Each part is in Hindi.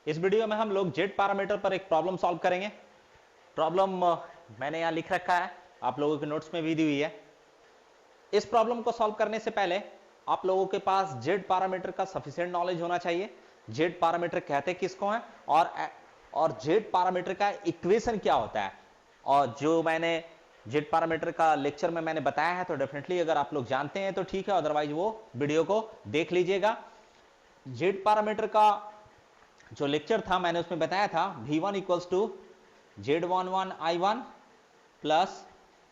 इस वीडियो में हम लोग जेड पैरामीटर पर एक प्रॉब्लम सॉल्व करेंगे। प्रॉब्लम मैंने यहां लिख रखा है, आप लोगों के नोट्स में भी दी हुई है। इस प्रॉब्लम को सॉल्व करने से पहले आप लोगों के पास जेड पैरामीटर का सफिशिएंट नॉलेज होना चाहिए। जेड पैरामीटर कहते किसको हैं और जेड पैरामीटर का इक्वेशन क्या होता है, और जो मैंने जेड पैरामीटर का लेक्चर में मैंने बताया है, तो डेफिनेटली अगर आप लोग जानते हैं तो ठीक है, अदरवाइज वो वीडियो को देख लीजिएगा। जेड पैरामीटर का जो लेक्चर था मैंने उसमें बताया था V1 equals to Z11 I1 plus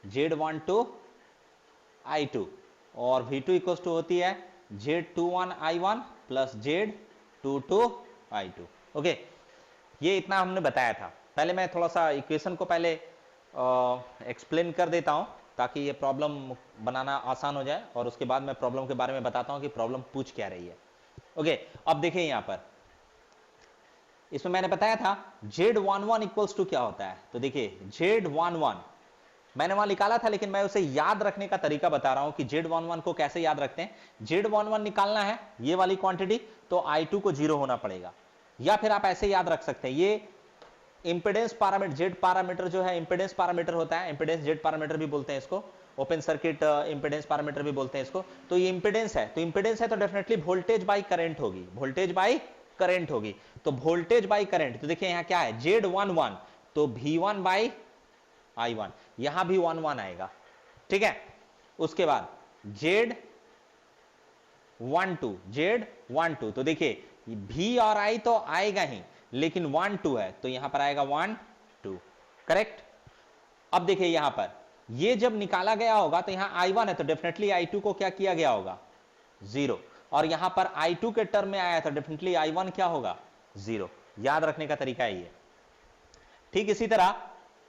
Z12 I2 और V2 इक्वल्स टू होती है Z21 I1 plus Z22 I2। Okay, ये इतना हमने बताया था। पहले मैं थोड़ा सा इक्वेशन को पहले एक्सप्लेन कर देता हूं ताकि ये प्रॉब्लम बनाना आसान हो जाए, और उसके बाद मैं प्रॉब्लम के बारे में बताता हूं कि प्रॉब्लम पूछ क्या रही है। ओके, अब देखिए यहां पर इसमें मैंने बताया था Z11 इक्वल्स टू क्या होता है। तो देखिए Z11 मैंने वहां निकाला था, लेकिन मैं उसे याद रखने का तरीका बता रहा हूं कि Z11 को कैसे याद रखते हैं। Z11 निकालना है ये वाली क्वांटिटी, तो I2 को 0 होना पड़ेगा, या फिर आप ऐसे याद रख सकते हैं, ये इंपेडेंस पैरामीटर जेड पैरामीटर जो है इंपेडेंस पैरामीटर होता है। इंपेडेंस जेड पैरामीटर भी बोलते हैं इसको, ओपन सर्किट इंपेडेंस पैरामीटर भी बोलते हैं इसको। तो ये इंपेडेंस है, तो इंपेडेंस है तो डेफिनेटली वोल्टेज बाई करंट होगी, वोल्टेज बाई करंट होगी। तो वोल्टेज बाई करंट, तो देखिए यहां क्या है Z11, तो V1 बाई I1, यहां भी 1 आएगा, ठीक है। उसके बाद Z12 तो देखिए V और I तो आएगा ही, लेकिन 1 2 है तो यहां पर आएगा 1 2, करेक्ट। अब देखिए यहां पर ये जब निकाला गया होगा तो यहां I1 है तो डेफिनेटली I2 को क्या किया गया होगा 0, और यहां पर I2 के टर्म में आया तो डेफिनेटली I1 क्या होगा 0। याद रखने का तरीका ये है। ठीक इसी तरह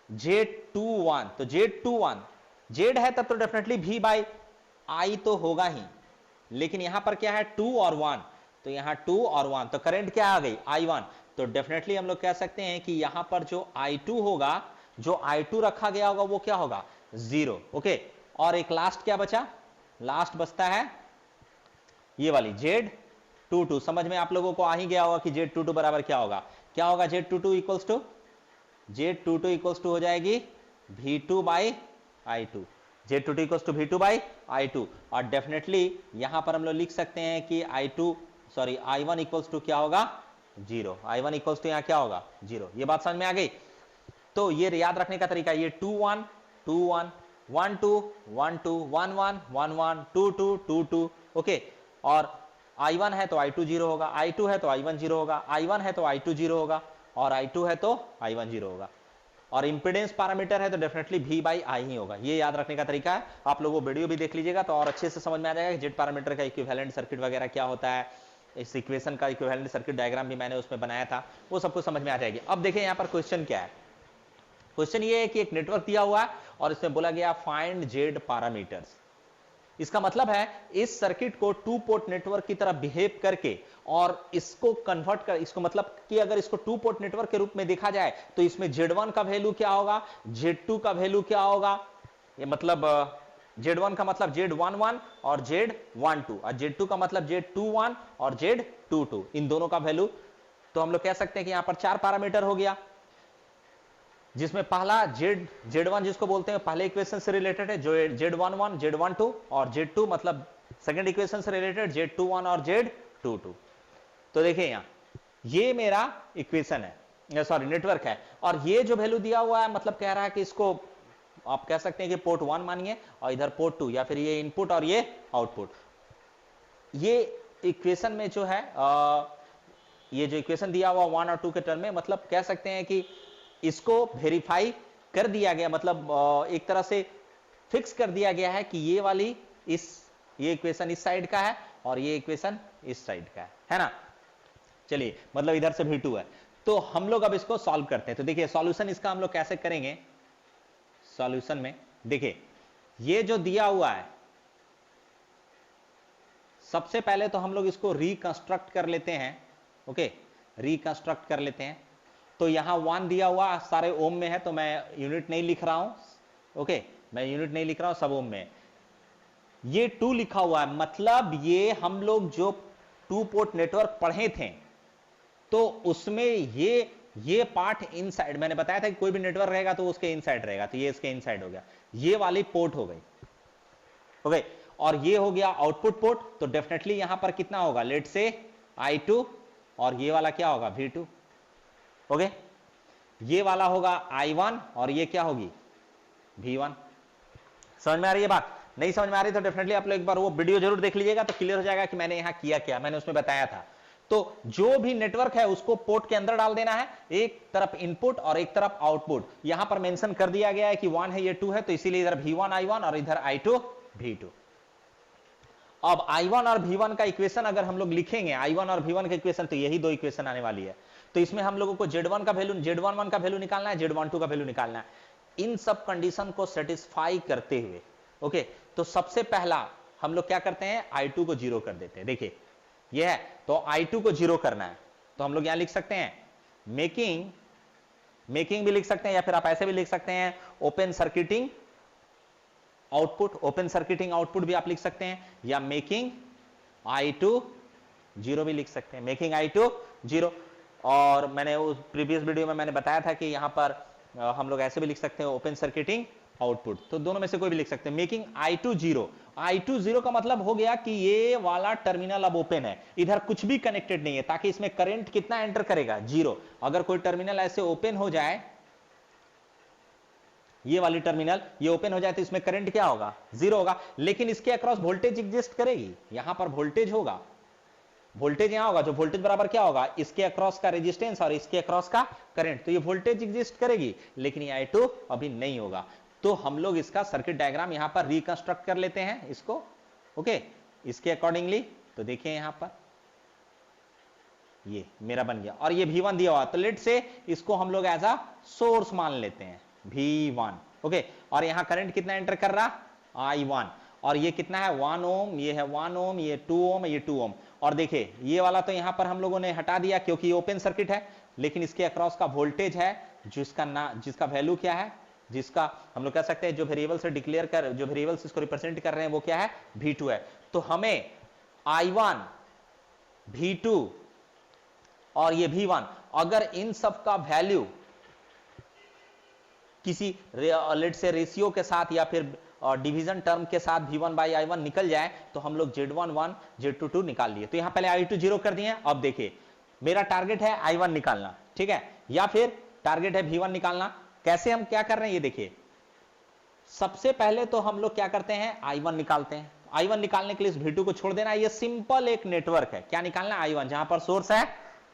Z21, तो Z21 Z है तब तो डेफिनेटली V बाई I तो होगा ही, लेकिन यहां पर क्या है 2 और 1, तो यहां 2 और 1, तो करंट क्या आ गई I1, तो डेफिनेटली हम लोग कह सकते हैं कि यहां पर जो I2 होगा, जो I2 रखा गया होगा वो क्या होगा 0। ओके, और एक लास्ट क्या बचा, लास्ट बचता है ये वाली Z22। समझ में आप लोगों को आ ही गया होगा कि Z22 बराबर क्या होगा, क्या होगा Z22 equals to Z22 equals to हो जाएगी V2 by I2, Z22 equals to V2 by I2। और डेफिनेटली यहां पर हम लोग लिख सकते हैं कि I1 इक्वल्स टू क्या होगा 0, I1 इक्वल्स टू यहां क्या होगा 0। ये बात समझ में आ गई। तो ये याद रखने का तरीका, ये 2 1 2 1 1 2 1 2 1 1 1 1 2 2 2 2, ओके। और I1 है तो I2 0 होगा, I2 है तो I1 0 होगा, I1 है तो I2 0 होगा, और I2 है तो I1 0 होगा, और इंपेडेंस पैरामीटर है तो डेफिनेटली V बाई I ही होगा। ये याद रखने का तरीका है। आप लोगों को वीडियो भी देख लीजिएगा तो और अच्छे से समझ में आ जाएगा कि जेड पैरामीटर का इक्विवेलेंट सर्किट वगैरह क्या होता है। इस इक्वेशन का इक्विवेलेंट सर्किट डायग्राम भी मैंने उसमें बनाया था, वो सब कुछ समझ में आ जाएगी। अब देखिए यहाँ पर क्वेश्चन क्या है। क्वेश्चन ये है कि एक नेटवर्क दिया हुआ है और इसमें बोला गया फाइंड जेड पैरामीटर्स। इसका मतलब है इस सर्किट को 2 पोर्ट नेटवर्क की तरह बिहेव करके और इसको कन्वर्ट कर, इसको मतलब कि अगर इसको 2 पोर्ट नेटवर्क के रूप में देखा जाए तो इसमें Z1 का वैल्यू क्या होगा, Z2 का वैल्यू क्या होगा। ये मतलब Z1 का मतलब Z11 और Z12, और Z2 का मतलब Z21 और Z22, इन दोनों का वैल्यू। तो हम लोग कह सकते हैं कि यहां पर 4 पैरामीटर हो गया, जिसमें पहला Z1 जिसको बोलते हैं पहले इक्वेशन से रिलेटेड है, जो Z11 Z12, और Z2 मतलब सेकंड इक्वेशन से रिलेटेड Z21 और Z22। तो देखिए यहां ये मेरा इक्वेशन है, सॉरी नेटवर्क है, और ये जो वैल्यू दिया हुआ है मतलब कह रहा है कि इसको आप कह सकते हैं कि पोर्ट 1 मानिए और इधर पोर्ट 2, या फिर ये इनपुट और ये आउटपुट। ये इक्वेशन में जो है ये जो इक्वेशन दिया हुआ 1 और 2 के टर्म में, मतलब कह सकते हैं कि इसको वेरीफाई कर दिया गया, मतलब एक तरह से फिक्स कर दिया गया है कि ये वाली ये इक्वेशन इस साइड का है और ये इक्वेशन इस साइड का है ना। चलिए, मतलब इधर से V2 है, तो हम लोग अब इसको सॉल्व करते हैं। तो देखिए सॉल्यूशन इसका हम लोग कैसे करेंगे। सॉल्यूशन में देखिए ये जो दिया हुआ है, सबसे पहले तो हम लोग इसको रिकंस्ट्रक्ट कर लेते हैं। ओके, रिकंस्ट्रक्ट कर लेते हैं। तो यहां 1 दिया हुआ सारे ओम में है, तो मैं यूनिट नहीं लिख रहा हूं। ओके, मैं यूनिट नहीं लिख रहा हूं, सब ओम में। ये 2 लिखा हुआ है, मतलब ये हम लोग जो 2 पोर्ट नेटवर्क पढ़े थे, तो उसमें ये पार्ट इनसाइड, मैंने बताया था कि कोई भी नेटवर्क रहेगा तो उसके इनसाइड रहेगा, तो ये इसके इनसाइड हो गया, ये वाली पोर्ट हो गई, ओके। और ये हो गया आउटपुट पोर्ट, तो डेफिनेटली यहां पर कितना होगा, लेट से I2, और ये वाला क्या होगा V2, ओके। ये वाला होगा I1 और ये क्या होगी V1। समझ में आ रही है बात? नहीं समझ में आ रही तो डेफिनेटली आप लोग एक बार वो वीडियो जरूर देख लीजिएगा, तो क्लियर हो जाएगा कि मैंने यहां किया क्या, मैंने उसमें बताया था। तो जो भी नेटवर्क है उसको पोर्ट के अंदर डाल देना है, एक तरफ इनपुट और एक तरफ आउटपुट। यहां पर मेंशन कर दिया गया है कि 1 है, ये 2 है, तो इसीलिए इधर V1 I1 और इधर I2 V2। अब I1 और V1 का इक्वेशन अगर हम लोग लिखेंगे, I1 और V1 का इक्वेशन, तो यही दो इक्वेशन आने वाली है। तो इसमें हम लोगों को Z1 का वैल्यू, Z11 का वैल्यू निकालना है, Z12 का वैल्यू निकालना है। इन सब कंडीशन को सेटिस्फाई करते हुए, ओके, तो सबसे पहला हम लोग क्या करते हैं, I2 को 0 कर देते हैं। देखिए ये है, तो I2 को 0 करना है, तो हम लोग यहां लिख सकते हैं मेकिंग भी लिख सकते हैं, या फिर आप ऐसे भी लिख सकते हैं open circuiting output, open circuiting output भी आप लिख सकते हैं, या मेकिंग I2 0 भी लिख सकते हैं, मेकिंग I2 0। और मैंने उस प्रीवियस वीडियो में मैंने बताया था कि यहां पर हम लोग ऐसे भी लिख सकते हैं ओपन सर्किटिंग आउटपुट, तो दोनों में से कोई भी लिख सकते हैं। मेकिंग I2 0, I2 0 का मतलब हो गया कि ये वाला टर्मिनल अब ओपन है, इधर कुछ भी कनेक्टेड नहीं है, ताकि इसमें करंट कितना एंटर करेगा, 0। अगर कोई टर्मिनल ऐसे ओपन हो जाए, ये वाली टर्मिनल ये ओपन हो जाए, तो इसमें करंट क्या होगा, 0 होगा। लेकिन इसके अक्रॉस वोल्टेज एग्जिस्ट करेगी, यहां पर वोल्टेज होगा, वोल्टेज यहां होगा, जो वोल्टेज बराबर क्या होगा, इसके अक्रॉस का रेजिस्टेंस और इसके अक्रॉस का करंट, तो ये वोल्टेज एग्जिस्ट करेगी, लेकिन ये I2 अभी नहीं होगा। तो हम लोग इसका सर्किट डायग्राम यहां पर रिकंस्ट्रक्ट कर लेते हैं इसको, ओके, इसके अकॉर्डिंगली। तो देखिए यहां पर ये मेरा बन गया, और ये V1 दिया हुआ, तो लेट से इसको हम लोग एज अ सोर्स मान लेते हैं, V1, ओके। और यहां करंट कितना एंटर कर रहा, I1, और ये कितना है 1 ओम, ये है 1 ओम, ये 2 ओम, ये 2 ओम। और देखिए ये वाला तो यहां पर हम लोगों ने हटा दिया क्योंकि ये ओपन सर्किट है, लेकिन इसके अक्रॉस का वोल्टेज है जिसका वैल्यू क्या है, जिसका हम लोग कह सकते हैं जो वेरिएबल से डिक्लेयर कर, जो वेरिएबल्स इसको रिप्रेजेंट कर रहे हैं वो क्या है, V2 है। तो हमें I1, V2 और ये V1, अगर इन सब का वैल्यू किसी लेट से रेशियो के साथ या फिर डिवीजन टर्म के साथ V1/I1 निकल जाए, तो हम लोग Z11 Z22 निकाल लिए। तो यहां पहले I2 0 कर दिए। अब देखिए मेरा टारगेट है I1 निकालना, ठीक है, या फिर टारगेट है V1 निकालना। कैसे हम क्या कर रहे हैं ये देखिए, सबसे पहले तो हम लोग क्या करते हैं, I1 निकालते हैं। I1 निकालने के लिए इस V2 को छोड़ देना है। ये सिंपल एक नेटवर्क है, क्या निकालना है, I1, जहां पर सोर्स है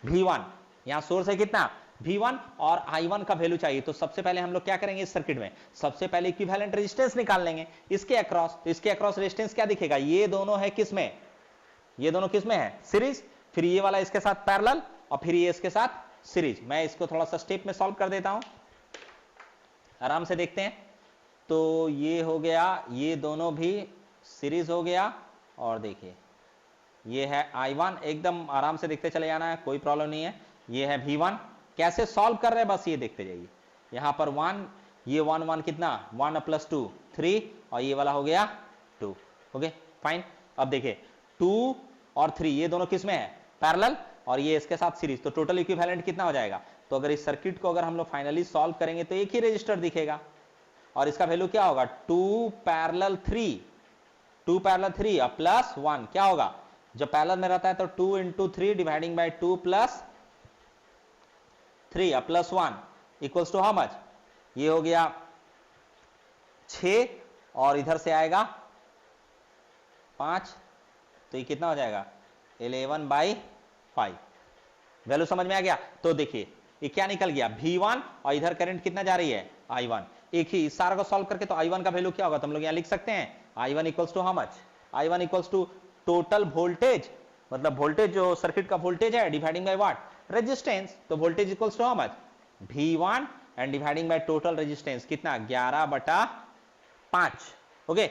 V1, यहां सोर्स है कितना V1 और I1 का वैल्यू चाहिए। तो सबसे पहले हम लोग क्या करेंगे इस सर्किट में, सबसे पहले इक्विवेलेंट रेजिस्टेंस निकाल लेंगे इसके अक्रॉस। तो इसके अक्रॉस रेजिस्टेंस क्या दिखेगा, ये दोनों है किसमें, ये दोनों किसमें है, सीरीज, फिर ये वाला इसके साथ पैरेलल, और फिर ये इसके साथ सीरीज। मैं इसको थोड़ा सा स्टेप में सॉल्व कर देता हूं, आराम से देखते हैं। तो ये हो गया, ये दोनों भी सीरीज हो गया, और देखिए ये है I1, एकदम आराम से देखते चले जाना है, कोई प्रॉब्लम नहीं है। ये है V1, कैसे सॉल्व कर रहे हैं बस ये देखते जाइए। यहां पर 1, ये 1 1 कितना, 1 + 2 3, और ये वाला हो गया 2, ओके फाइन। अब देखिए 2 और 3 ये दोनों किसमें है, पैरेलल, और ये इसके साथ सीरीज, तो टोटल इक्विवेलेंट कितना हो जाएगा। तो अगर इस सर्किट को अगर हम लोग फाइनली सॉल्व करेंगे तो एक ही रजिस्टर दिखेगा, और इसका वैल्यू क्या होगा, 2 पैरेलल 3, 2 पैरेलल 3 और प्लस 1 क्या होगा, जब पैरेलल में रहता है तो 2 × 3 dividing by 2 + 3 plus 1 equals to how much, ये हो गया 6, और इधर से आएगा 5, तो ये कितना हो जाएगा 11/5। वैल्यू समझ में आ गया। तो देखिए ये क्या निकल गया, V1, और इधर करंट कितना जा रही है I1। एक ही इस सारा को सॉल्व करके तो I1 का वैल्यू क्या होगा, तो हम लोग यहां लिख सकते हैं I1 equals to how much, I1 equals to total voltage, मतलब वोल्टेज जो सर्किट का वोल्टेज है डिवाइडिंग बाय व्हाट, रेजिस्टेंस। तो voltage equals to how much, V1 and dividing by total resistance कितना, 11/5, ओके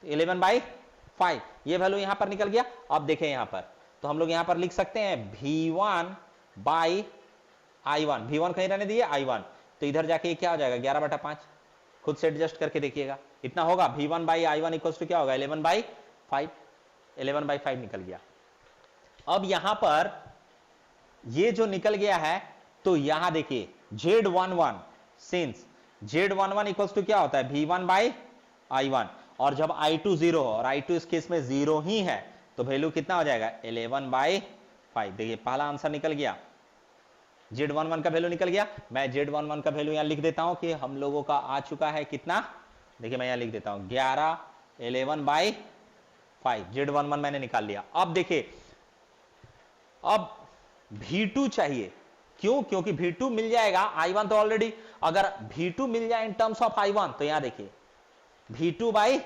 11/5, ये वैल्यू यहां पर निकल गया। अब देखें यहां पर, तो हम लोग यहां पर लिख सकते हैं V1/I1, V1 कहीं रहने दिए I1, तो इधर जाके क्या हो जाएगा 11/5, खुद से एडजस्ट करके देखिएगा, इतना होगा V1/I1 इक्वल्स टू क्या होगा 11/5, 11/5 निकल गया। अब यहां पर ये जो निकल गया है, तो यहां देखिए Z11 since Z11 equals to क्या होता है V1 बाई I1, और जब I2 0 हो और I2 इस केस में 0 ही है तो वैल्यू कितना हो जाएगा 11/5। देखिए पहला आंसर निकल गया, Z11 का वैल्यू निकल गया। मैं Z11 का वैल्यू यहां लिख देता हूं कि हम लोगों का आ चुका है कितना, देखिए मैं यहां लिख देता हूं 11/5। Z11 मैंने निकाल लिया। अब देखिए अब V2 चाहिए, क्यों? क्योंकि V2 मिल जाएगा, I1 तो ऑलरेडी, अगर V2 मिल जाए इन टर्म्स ऑफ I1 तो यहां देखिए V2 बाई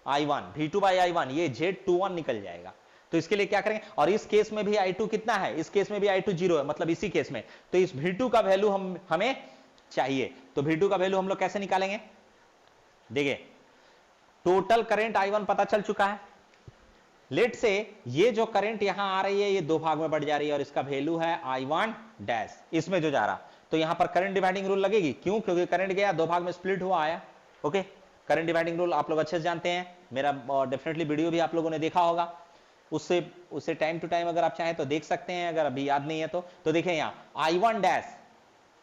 I1 ये Z21 निकल जाएगा। तो इसके लिए क्या करेंगे, और इस केस में भी I2 कितना है, इस केस में भी I2 0 है, मतलब इसी केस में, तो इस V2 का वैल्यू हमें चाहिए। तो V2 का वैल्यू हम लोग कैसे निकालेंगे, देखिए टोटल करंट I1 पता चल चुका है। लेट से ये जो करंट यहां आ रही है ये दो भाग में बढ़ जा रही है और इसका वैल्यू है I1 डैश, इसमें जो जा रहा, तो यहां पर करंट डिवाइडिंग रूल लगेगी, क्यों? क्योंकि करंट गया दो भाग में स्प्लिट हुआ आया। ओके, करंट डिवाइडिंग रूल आप लोग अच्छे से जानते हैं, मेरा डेफिनेटली वीडियो भी आप लोगों ने देखा होगा, उससे टाइम टू टाइम अगर आप चाहें तो देख सकते हैं, अगर अभी याद नहीं है तो देखिए यहां I1 डैश,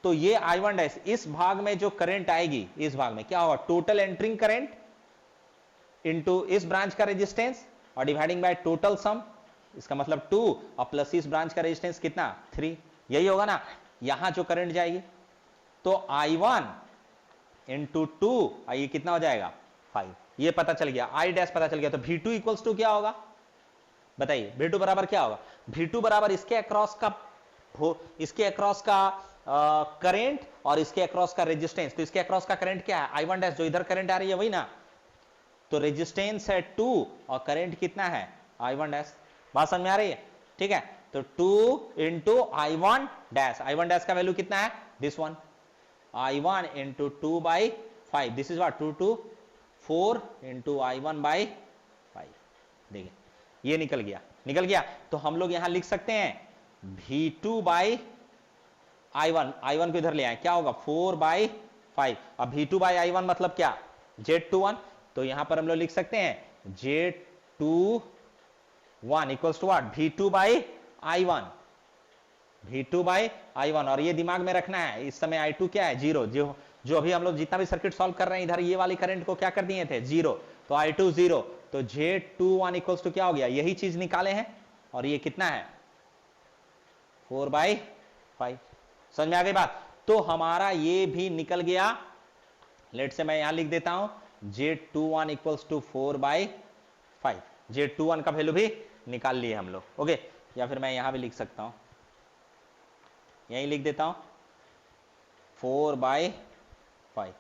तो ये I1 डैश इस भाग में जो करंट आएगी, इस भाग में क्या होगा, टोटल एंट्रिंग करंट इनटू इस ब्रांच का रेजिस्टेंस और डिवाइडिंग बाय टोटल सम, इसका मतलब 2 और प्लस इस ब्रांच का रेजिस्टेंस कितना 3, यही होगा ना। यहां जो करंट जाएगी तो I1 इंटू 2, ये कितना हो जाएगा 5, ये पता चल गया, I डैश पता चल गया। तो V2 इक्वल्स टू क्या होगा, बताइए V2 बराबर क्या होगा, V2 बराबर इसके अक्रॉस का करंट और इसके अक्रॉस का रेजिस्टेंस। तो इसके अक्रॉस का करंट क्या है I1 डैश, जो इधर करंट आ रही है वही ना, तो रेजिस्टेंस है 2 और करंट कितना है I1 डैश। बात समझ में आ रही है? ठीक है, तो 2 इंटू I1 डैश का वैल्यू कितना है, this one, I1 into 2/5, this is what 2 to 4 into I1 by 5। देखिए ये निकल गया। तो हम लोग यहां लिख सकते हैं V2 बाई I1 को इधर ले आए, क्या होगा 4/5। अब V2 बाई I1 मतलब क्या, Z21, तो यहां पर हम लोग लिख सकते हैं Z21 equals to what V2 by I1, और ये दिमाग में रखना है, इस समय I2 क्या है 0, जो अभी हम लोग जितना भी सर्किट सॉल्व कर रहे हैं इधर ये वाली करंट को क्या कर दिए थे 0, तो I2 0, तो Z21 इक्वल्स टू क्या हो गया, यही चीज निकाले हैं, और ये कितना है 4/5। समझ में आ गई बात? तो हमारा ये भी निकल गया। लेट से मैं यहां लिख देता हूं Z21 इक्वल्स टू 4/5, Z21 का वैल्यू भी निकाल लिए हम लोग। ओके, या फिर मैं यहां भी लिख सकता हूं, यहीं लिख देता हूं 4/5,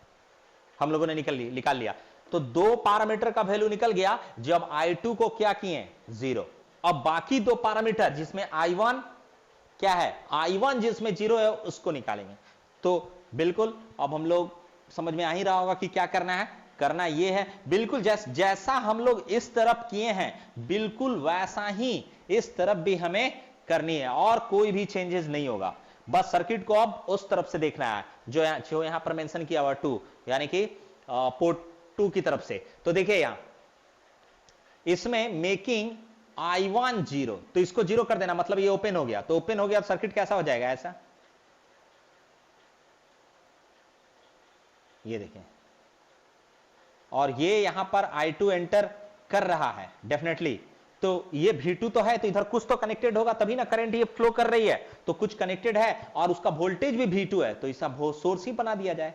हम लोगों ने निकाल लिया। तो दो पैरामीटर का वैल्यू निकल गया जब I2 को क्या किए 0। अब बाकी दो पैरामीटर जिसमें I1 क्या है, I1 जिसमें 0 है उसको निकालेंगे। तो बिल्कुल अब हम लोग समझ में आ ही रहा होगा कि क्या करना है, करना ये है बिल्कुल जैसा हम लोग इस तरफ किए हैं बिल्कुल वैसा ही इस तरफ भी हमें करनी है, और कोई भी चेंजेस नहीं होगा। बस सर्किट को अब उस तरफ से देखना है जो यहां पर मेंशन किया हुआ 2, यानी कि पोर्ट 2 की तरफ से। तो देखिए यहां इसमें मेकिंग I1 0, तो इसको 0 कर देना, मतलब ये ओपन हो गया, तो ओपन हो गया, अब सर्किट कैसा हो जाएगा ऐसा, ये देखें, और ये यहां पर I2 एंटर कर रहा है डेफिनेटली, तो ये V2 तो है, तो इधर कुछ तो कनेक्टेड होगा तभी ना करंट ये फ्लो कर रही है, तो कुछ कनेक्टेड है, और उसका वोल्टेज भी V2 है, तो इसका सोर्स ही बना दिया जाए।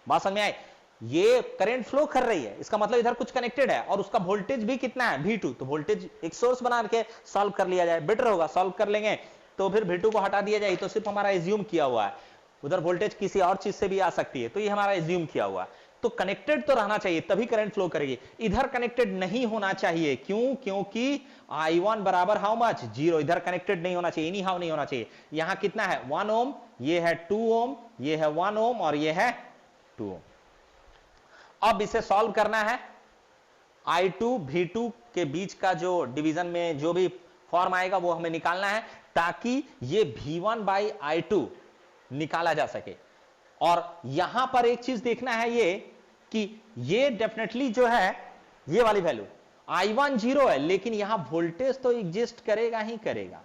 बात समझ में आई? ये करंट फ्लो कर रही है, इसका मतलब इधर कुछ कनेक्टेड है, और उसका वोल्टेज भी कितना है V2, तो वोल्टेज एक सोर्स बना के सॉल्व कर लिया जाए, बेटर होगा। सॉल्व कर लेंगे तो फिर V2 को हटा दिया जाए, तो सिर्फ हमारा एज्यूम किया हुआ है, उधर वोल्टेज किसी और चीज से भी आ सकती है, तो ये हमारा एज्यूम किया हुआ है। तो कनेक्टेड तो रहना चाहिए तभी करंट फ्लो करेगी, इधर कनेक्टेड नहीं होना चाहिए, क्यों? क्योंकि I1 बराबर हाउ मच 0, इधर कनेक्टेड नहीं होना चाहिए, नहीं होना चाहिए। यहां कितना है 1 ओम, ये है 2 ओम, ये है 1 ओम और ये है 2 ओम। अब इसे सॉल्व करना है, I2 V2 के बीच का जो डिवीजन में जो भी फॉर्म आएगा वो हमें निकालना है, ताकि ये V1 बाई I2 निकाला जा सके। और यहां पर एक चीज देखना है ये कि ये डेफिनेटली जो है ये वाली वैल्यू I1 0 है, लेकिन यहां वोल्टेज तो एग्जिस्ट करेगा ही करेगा,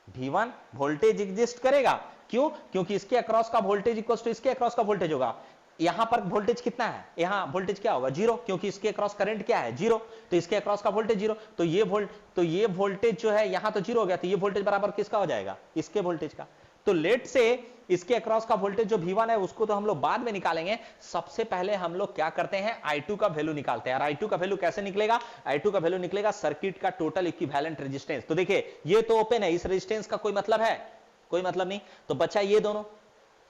V1 वोल्टेज एग्जिस्ट करेगा, क्यों? क्योंकि इसके अक्रॉस का वोल्टेज इक्वल टू इसके अक्रॉस का वोल्टेज होगा। यहां पर वोल्टेज कितना है? यहां वोल्टेज क्या होगा? जीरो, क्योंकि इसके अक्रॉस करंट क्या है? जीरो, तो इसके अक्रॉस का वोल्टेज जीरो। तो ये वोल्टेज जो है यहां तो जीरो हो गया, तो ये वोल्टेज बराबर किसका हो जाएगा? इसके वोल्टेज का। तो लेट से इसके अक्रॉस का वोल्टेज जो V1 है उसको तो हम लोग बाद में निकालेंगे, सबसे पहले हम लोग क्या करते हैं? I2 का वैल्यू निकालते हैं। और I2 का वैल्यू कैसे निकलेगा? I2 का वैल्यू निकलेगा सर्किट का टोटल इक्विवेलेंट रेजिस्टेंस। तो देखिए ये तो ओपन है, इस रेजिस्टेंस का कोई मतलब है? कोई मतलब नहीं। तो बचा ये दोनों,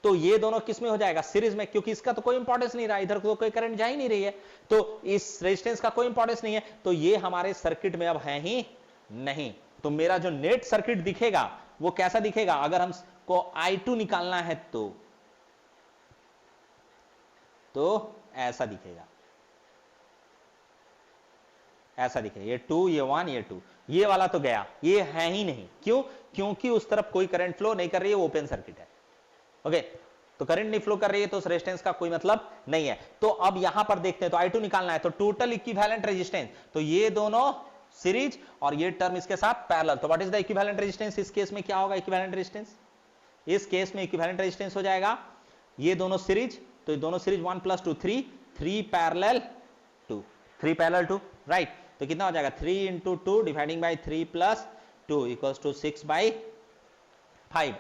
तो ये दोनों किस में हो जाएगा? सीरीज में, क्योंकि इसका तो कोई इंपॉर्टेंस नहीं रहा, इधर तो कोई करंट जा ही नहीं रही है, तो इस रेजिस्टेंस का कोई इंपॉर्टेंस नहीं है, तो ये हमारे सर्किट में अब है ही नहीं। तो मेरा जो नेट सर्किट दिखेगा वो कैसा दिखेगा? अगर हमको I2 निकालना है तो ऐसा दिखेगा, ऐसा दिखेगा। ये 2, ये 1, ये 2, ये वाला तो गया, ये है ही नहीं। क्यों? क्योंकि उस तरफ कोई करंट फ्लो नहीं कर रही है, वो ओपन सर्किट है। ओके, तो करंट नहीं फ्लो कर रही है तो उस रेजिस्टेंस का कोई मतलब नहीं है। तो अब यहां पर देखते हैं, तो I2 निकालना है, तो टोटल इक्विवेलेंट रेजिस्टेंस, तो ये दोनों सीरीज और ये टर्म इसके साथ पैरेलल। तो what is the equivalent resistance? इस केस में क्या होगा इक्विवेलेंट रेजिस्टेंस? इस केस में इक्विवेलेंट रेजिस्टेंस हो जाएगा ये दोनों सीरीज, तो ये दोनों सीरीज 1 + 2 3, 3 पैरेलल 2, 3 पैरेलल 2, राइट। तो कितना हो जाएगा? 3 × 2 डिवाइडिंग बाय 3 + 2 = 6/5।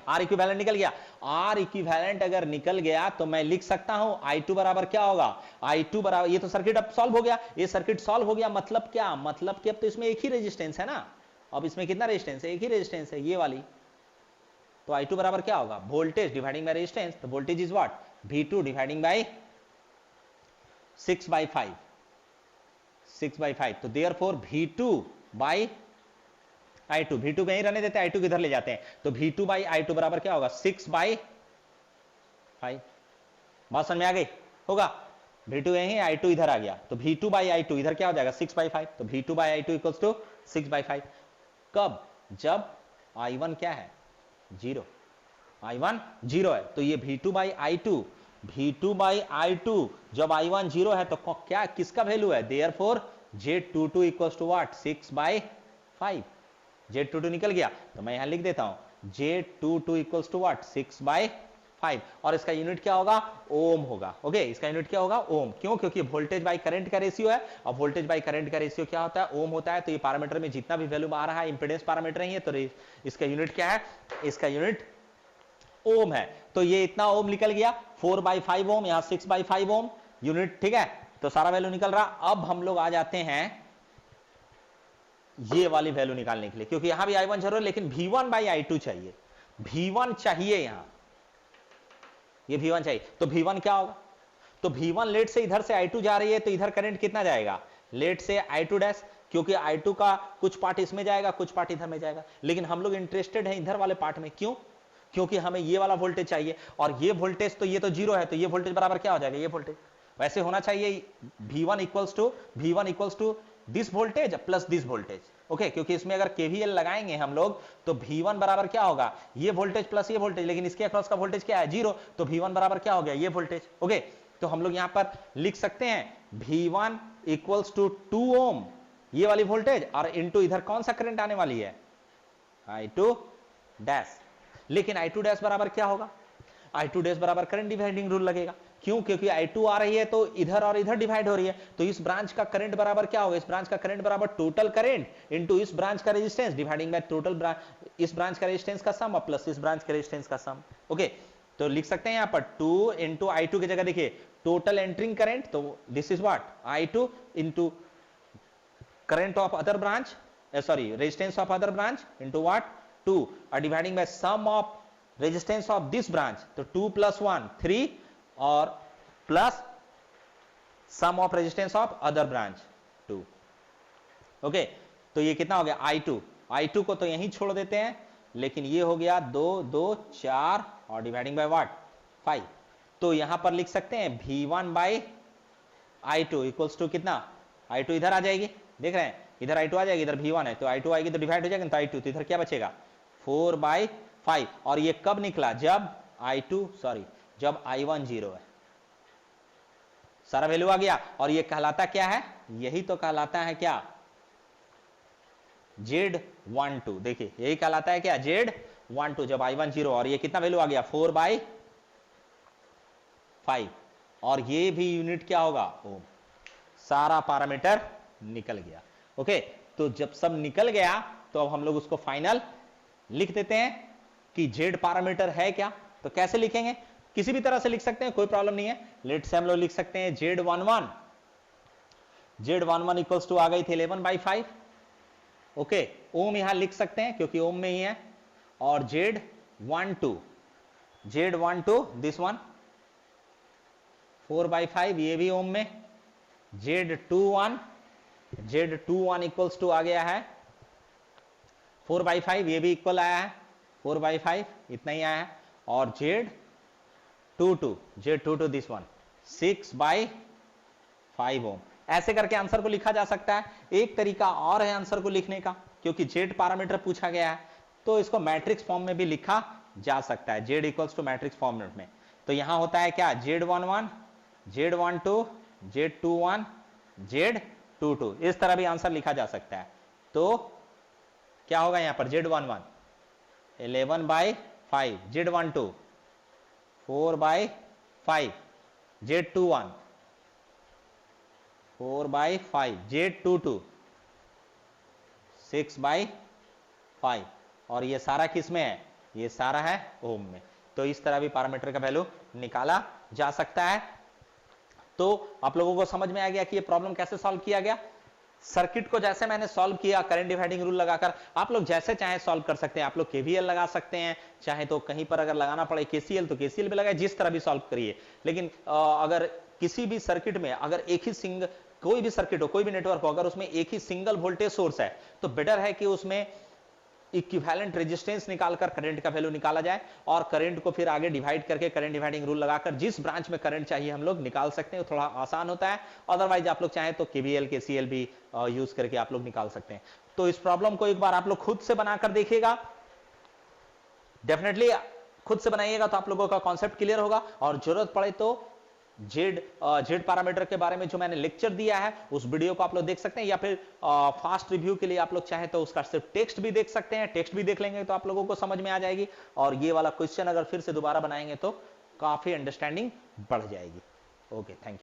आर इक्विवेलेंट निकल गया। आर इक्विवेलेंट अगर निकल गया तो मैं लिख सकता हूं I2 बराबर क्या होगा? I2 बराबर, ये तो सर्किट अब सॉल्व हो गया, ये सर्किट सॉल्व हो गया, मतलब क्या? मतलब कि अब तो इसमें एक ही रेजिस्टेंस है ना। अब इसमें कितना रेजिस्टेंस है? एक ही रेजिस्टेंस है, ये वाली। तो I2 बराबर क्या होगा? Voltage dividing by resistance. तो voltage is what? V2 dividing by 6/5, 6/5। तो therefore V2 bye I2, V2 कहीं रहने देते हैं, I2 किधर ले जाते हैं, तो V2 बाई I2 बराबर क्या होगा? 6/5। बात समझ में आ गई होगा? V2 यहीं, I2 इधर आ गया, तो V2 बाई I2 इधर क्या हो जाएगा? 6/5। तो V2 बाई I2 = 6/5। कब? जब I1 क्या है? 0। I1 0 है, तो ये V2 by I2, V2 by I2 जब I1 0 है तो क्या किसका वैल्यू है? Therefore Z22 = what? 6/5। Z22 निकल गया, तो मैं यहां लिख देता हूं Z22 = व्हाट? 6/5। और इसका यूनिट क्या होगा? ओम होगा। ओके, इसका यूनिट क्या होगा? ओम। क्यों? क्योंकि वोल्टेज बाय करंट का रेशियो है, और वोल्टेज बाय करंट का रेशियो क्या होता है? ओम होता है। तो ये पैरामीटर में जितना भी वैल्यू आ रहा है इंपेडेंस पैरामीटर ही है, तो इसका यूनिट क्या है? इसका यूनिट ओम है। तो ये इतना ओम निकल गया, 4/5 ओम, यहां 6/5 ओम यूनिट, ठीक है। तो सारा वैल्यू निकल रहा। अब हम लोग आ जाते हैं ये वाली वैल्यू निकालने के लिए, क्योंकि यहां भी I1 0 है, लेकिन V1 बाई I2 चाहिए, V1 चाहिए यहां, ये V1 चाहिए। तो V1 क्या होगा? तो V1 लेट से इधर से I2 जा रही है, तो इधर करंट कितना जाएगा? लेट से I2', क्योंकि I2 का कुछ पार्ट इसमें जाएगा, कुछ पार्ट इधर में जाएगा, लेकिन हम लोग इंटरेस्टेड हैं इधर वाले पार्ट में। क्यों? क्योंकि हमें ये वाला वोल्टेज चाहिए, और ये वोल्टेज तो ये तो 0 है, तो ये वोल्टेज बराबर क्या हो जाएगा? ये वोल्टेज वैसे होना चाहिए V1 = this voltage plus this voltage. Okay, क्योंकि इसमें अगर KVL लगाएंगे हम लोग तो V1 बराबर क्या होगा? ये वोल्टेज प्लस ये वोल्टेज, लेकिन इसके अक्रॉस का वोल्टेज क्या है? 0। तो V1 बराबर क्या हो गया? ये वोल्टेज। ओके, तो हम लोग यहां पर लिख सकते हैं V1 = 2 ओम, ये वाली वोल्टेज, और इनटू इधर कौन सा करंट आने वाली है? I2'। लेकिन I2' बराबर क्या होगा? I2' बराबर करंट डिवाइडिंग रूल लगेगा। क्यों? क्योंकि I2 आ रही है तो इधर और इधर डिवाइड हो रही है, तो इस ब्रांच का करंट बराबर क्या होगा? इस ब्रांच का करंट बराबर टोटल करंट इनटू इस ब्रांच का resistance dividing by total branch, इस ब्रांच का रेजिस्टेंस का सम प्लस इस ब्रांच का रेजिस्टेंस का सम। ओके, तो लिख सकते हैं यहां पर 2 × I2 की जगह देखिए टोटल एंटरिंग करंट, तो this is what? I2 × current of other branch, sorry resistance of other branch into what? 2, और dividing by sum of resistance of this branch, तो 2 + 1 3, और plus sum of resistance of other branch 2। Okay, तो ये कितना हो गया? I2 को तो यहीं छोड़ देते हैं, लेकिन ये हो गया 2 2 4 और डिवाइडिंग बाय व्हाट? 5। तो यहां पर लिख सकते हैं V1 बाई I2 = कितना? I2 इधर आ जाएगी, देख रहे हैं, इधर I2 आ जाएगी, इधर V1 है, तो I2 आएगी तो डिवाइड हो जाएगा, तो I2, तो इधर क्या बचेगा? 4/5। और ये कब निकला? जब जब I1 0 है। सारा वैल्यू आ गया, और ये कहलाता क्या है? यही तो कहलाता है क्या? Z12, देखिए यही कहलाता है क्या, Z12 जब I1 0 और ये कितना वैल्यू आ गया 4/5 और ये भी यूनिट क्या होगा ओम। सारा पैरामीटर निकल गया। ओके, तो जब सब निकल गया तो अब हम लोग उसको फाइनल लिख देते हैं कि Z पैरामीटर है क्या। तो कैसे लिखेंगे, किसी भी तरह से लिख सकते हैं, कोई प्रॉब्लम नहीं है। लेट से हम लोग लिख सकते हैं Z11 इक्वल्स टू आ गई थी 11/5। ओके, ओम यहां लिख सकते हैं क्योंकि ओम में ही है। और Z12 दिस वन 4/5 ये भी ओम में। Z21 इक्वल्स टू आ गया है 4/5, ये भी इक्वल आया है 4/5, इतना ही आया है। और Z22 दिस वन 6/5 ओम। ऐसे करके आंसर को लिखा जा सकता है। एक तरीका और है आंसर को लिखने का, क्योंकि Z पैरामीटर पूछा गया है तो इसको मैट्रिक्स फॉर्म में भी लिखा जा सकता है, Z equals to matrix format में। तो यहां होता है क्या, Z11 Z12 Z21 Z22, इस तरह भी आंसर लिखा जा सकता है। तो क्या होगा यहां पर, Z11 11/5, Z12 4/5, Z21 4/5, Z22 6/5 और ये सारा किस में है, ये सारा है ओम में। तो इस तरह भी पैरामीटर का वैल्यू निकाला जा सकता है। तो आप लोगों को समझ में आ गया कि ये प्रॉब्लम कैसे सॉल्व किया गया। सर्किट को जैसे मैंने सॉल्व किया करंट डिवाइडिंग रूल लगाकर, आप लोग जैसे चाहे सॉल्व कर सकते हैं। आप लोग केवीएल लगा सकते हैं, चाहे तो कहीं पर अगर लगाना पड़े केसीएल तो केसीएल भी लगाए, जिस तरह भी सॉल्व करिए। लेकिन अगर किसी भी सर्किट में अगर एक ही सिंगल, कोई भी सर्किट हो, कोई भी नेटवर्क हो, अगर उसमें एक ही सिंगल वोल्टेज सोर्स है तो बेटर है कि उसमें इक्विवेलेंट रेजिस्टेंस निकालकर करंट का वैल्यू निकाला जाए और करंट को फिर आगे डिवाइड करके करंट डिवाइडिंग रूल लगाकर जिस ब्रांच में करंट चाहिए हम लोग निकाल सकते हैं। थोड़ा आसान होता है। अदरवाइज आप लोग चाहें तो केवीएल केसीएल भी यूज करके आप लोग निकाल सकते हैं। तो इस प्रॉब्लम को एक बार आप लोग खुद से बनाकर देखिएगा, डेफिनेटली खुद से बनाइएगा तो आप लोगों का कॉन्सेप्ट क्लियर होगा। और जरूरत पड़े तो जेड पैरामीटर के बारे में जो मैंने लेक्चर दिया है उस वीडियो को आप लोग देख सकते हैं, या फिर फास्ट रिव्यू के लिए आप लोग चाहे तो उसका सिर्फ टेक्स्ट भी देख सकते हैं। टेक्स्ट भी देख लेंगे तो आप लोगों को समझ में आ जाएगी और ये वाला क्वेश्चन अगर फिर से दोबारा बनाएंगे तो काफी अंडरस्टैंडिंग बढ़ जाएगी। Okay, thank you.